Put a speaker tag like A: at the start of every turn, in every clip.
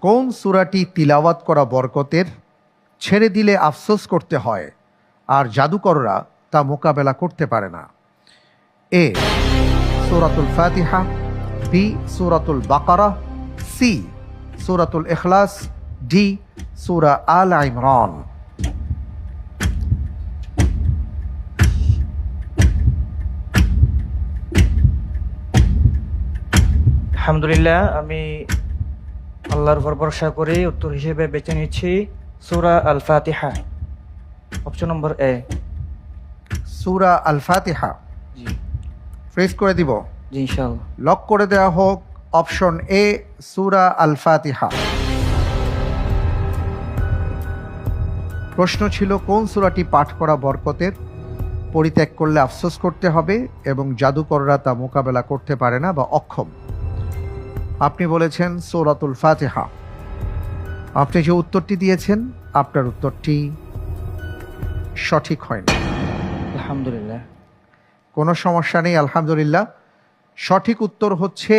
A: কোন সূরাটি তিলাওয়াত করা বরকতের, ছেড়ে দিলে আফসোস করতে হয়, আর জাদুকররা তা মোকাবেলা করতে পারে না? এ সূরাতুল ফাতিহা, বি সূরাতুল বাকারা, সি সূরাতুল ইখলাস, ডি সূরা আল ইমরান।
B: আলহামদুলিল্লাহ, আমি আল্লাহর উপর ভরসা করে উত্তর হিসেবে বেছে নিচ্ছি সূরা আল ফাতিহা, অপশন নম্বর এ।
A: সূরা আল ফাতিহা
B: জি
A: ফ্রেজ করে দিব,
B: জি ইনশাআল্লাহ।
A: লক করে দেওয়া হোক অপশন এ সূরা আল ফাতিহা। প্রশ্ন ছিল কোন সূরাটি পাঠ করা বরকতের, পরিত্যাগ করলে আফসোস করতে হবে এবং জাদুকররা তা মোকাবেলা করতে পারে না বা অক্ষম। আপনি বলেছেন সূরাতুল ফাতিহা। আপনি যে উত্তরটি দিয়েছেন আপনার উত্তরটি সঠিক হয়নি।
B: আলহামদুলিল্লাহ।
A: কোনো সমস্যা নেই, আলহামদুলিল্লাহ। সঠিক উত্তর হচ্ছে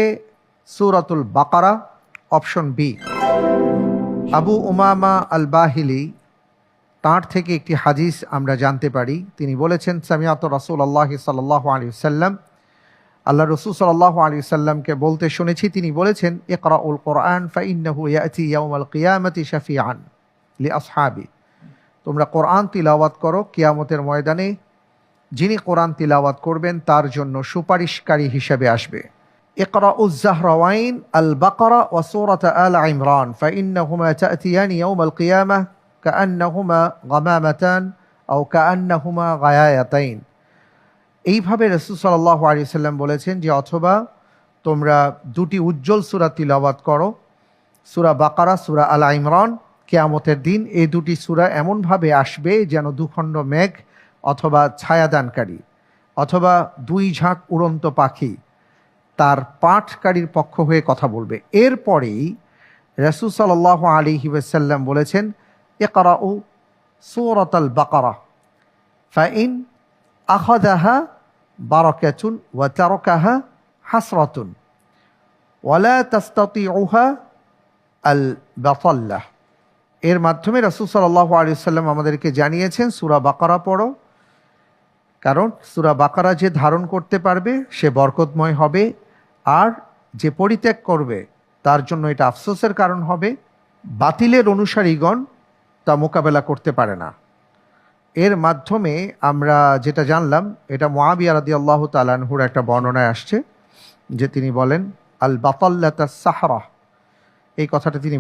A: সূরাতুল বাকারা, অপশন বি। আবু উমামা আল বাহিলি, তাঁর থেকে একটি হাদিস আমরা জানতে পারি। তিনি বলেছেন সামিআতু রাসূলুল্লাহ সাল্লাল্লাহু আলাইহি ওয়াসাল্লাম, আল্লাহ রাসূল সাল্লাল্লাহু আলাইহি ওয়াসাল্লামকে বলতে শুনেছি, তিনি বলেছেন ইকরাউল কোরআন ফাইন্নাহু ইয়াতি ইয়াউমাল কিয়ামাতি শাফিআন লিআসহাবি। তোমরা কোরআন তিলাওয়াত করো, কিয়ামতের ময়দানে যিনি কোরআন তিলাওয়াত করবেন তার জন্য সুপারিশকারী হিসেবে আসবে। ইকরাউজ যাহরাওয়াইন আল বাকারা ওয়া সূরাত আল ইমরান ফাইন্নাহুমা তাতিয়ানি ইয়াউমাল কিয়ামাহ কাআন্নাহুমা গামামাতান আও কাআন্নাহুমা গায়ায়াতাইন। এইভাবে রাসূল সাল্লাল্লাহু আলাইহি সাল্লাম বলেছেন যে অথবা তোমরা দুটি উজ্জ্বল সূরা তিলাওয়াত করো, সূরা বাকারা, সূরা আল ইমরান। কিয়ামতের দিন এই দুটি সূরা এমনভাবে আসবে যেন দুখণ্ড মেঘ অথবা ছায়াদানকারী অথবা দুই ঝাঁক উড়ন্ত পাখি তার পাঠকারীর পক্ষ হয়ে কথা বলবে। এরপরেই রাসূল সাল্লাল্লাহু আলাইহি ওয়াসাল্লাম বলেছেন ইকরাউ সূরাতাল বাকারা ফাইন আখাযাহা বারাকাতুন ওয়া তারাকাহা হাসরাতুন ওয়ালা তাস্তাতিউহা আল বাতাল্লাহ। এর মাধ্যমে রাসূল সাল্লাল্লাহু আলাইহি ওয়াসাল্লাম আমাদেরকে জানিয়েছেন সূরা বাকারা পড়ো, কারণ সূরা বাকারা যে ধারণ করতে পারবে সে বরকতময় হবে, আর যে পরিত্যাগ করবে তার জন্য এটা আফসোসের কারণ হবে। বাতিলের অনুসারীগণ তা মোকাবেলা করতে পারে না। এর মাধ্যমে আমরা যেটা জানলাম, এটা মুআবিয়া রাদিয়াল্লাহু তাআলা আনহুর একটা বর্ণনায় আসছে যে তিনি বলেন আল বাতাল্লাতাস সাহরা, এই কথাটা তিনি